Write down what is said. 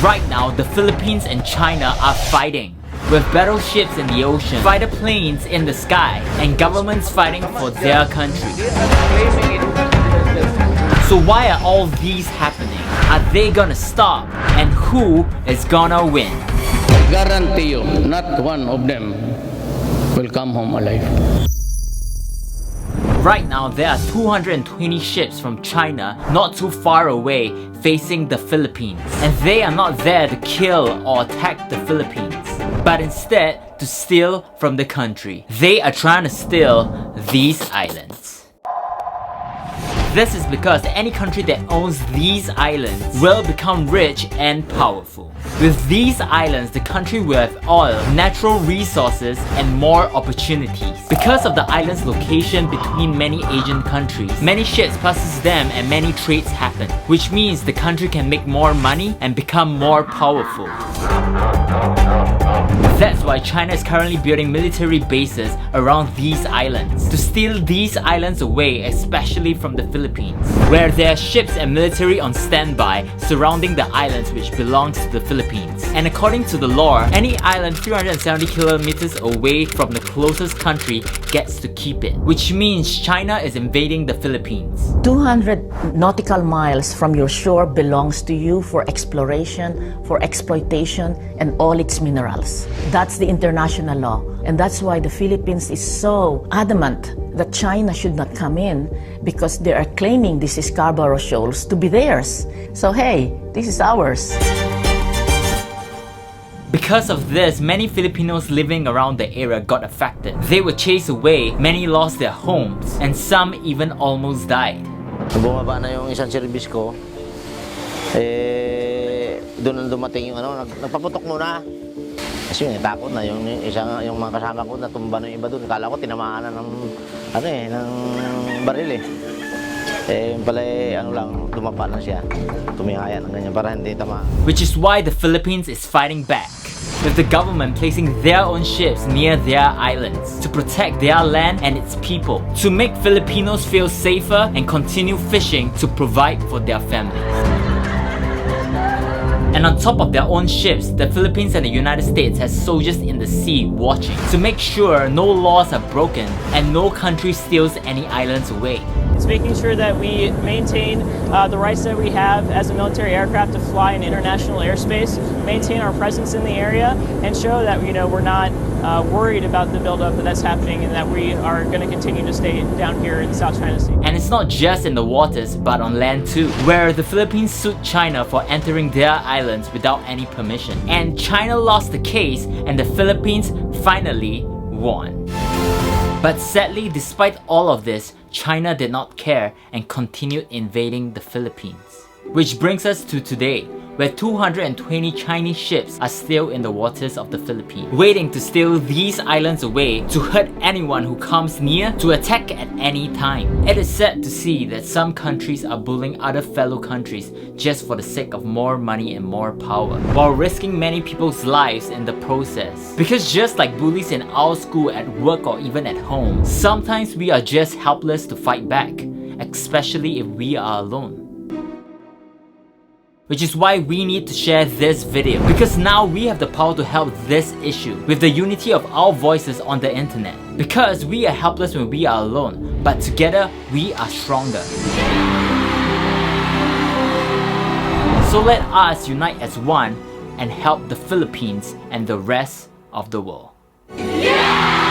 Right now, the Philippines and China are fighting, with battleships in the ocean, fighter planes in the sky, and governments fighting for their country. So why are all these happening? Are they gonna stop? And who is gonna win? I guarantee you, not one of them will come home alive. Right now, there are 220 ships from China not too far away facing the Philippines. And they are not there to kill or attack the Philippines, but instead to steal from the country. They are trying to steal these islands. This is because any country that owns these islands will become rich and powerful. With these islands, the country will have oil, natural resources, and more opportunities. Because of the island's location between many Asian countries, many ships passes them and many trades happen, which means the country can make more money and become more powerful. That's why China is currently building military bases around these islands to steal these islands away, especially from the Philippines, where there are ships and military on standby surrounding the islands which belongs to the Philippines. And according to the law, any island 370 kilometers away from the closest country gets to keep it, which means China is invading the Philippines. 200 nautical miles from your shore belongs to you for exploration, for exploitation, and all its minerals. That's the international law. And that's why the Philippines is so adamant that China should not come in, because they are claiming this Scarborough Shoals to be theirs. So hey, this is ours. Because of this, many Filipinos living around the area got affected. They were chased away, many lost their homes, and some even almost died. Bumaba na yung isang service ko, doon dumating yung nagpaputok muna. Kasi yun, takot na yung mga kasama ko natumba na yung iba doon. Kala ko tinamaan na ng baril eh. Yung pala lang, dumapa lang siya. Tumihaya ng ganyan para hindi tama. Which is why the Philippines is fighting back, with the government placing their own ships near their islands to protect their land and its people, to make Filipinos feel safer and continue fishing to provide for their families. And on top of their own ships, the Philippines and the United States has soldiers in the sea watching to make sure no laws are broken and no country steals any islands away. It's making sure that we maintain the rights that we have as a military aircraft to fly in international airspace, maintain our presence in the area, and show that we're not worried about the buildup that's happening, and that we are going to continue to stay down here in the South China Sea. And it's not just in the waters, but on land too, where the Philippines sued China for entering their islands without any permission. And China lost the case, and the Philippines finally won. But sadly, despite all of this, China did not care and continued invading the Philippines. Which brings us to today, where 220 Chinese ships are still in the waters of the Philippines, waiting to steal these islands away to hurt anyone who comes near, to attack at any time. It is sad to see that some countries are bullying other fellow countries just for the sake of more money and more power, while risking many people's lives in the process. Because just like bullies in our school, at work, or even at home, sometimes we are just helpless to fight back, especially if we are alone. Which is why we need to share this video, because now we have the power to help this issue with the unity of our voices on the internet. Because we are helpless when we are alone, but together we are stronger. So let us unite as one and help the Philippines and the rest of the world. Yeah!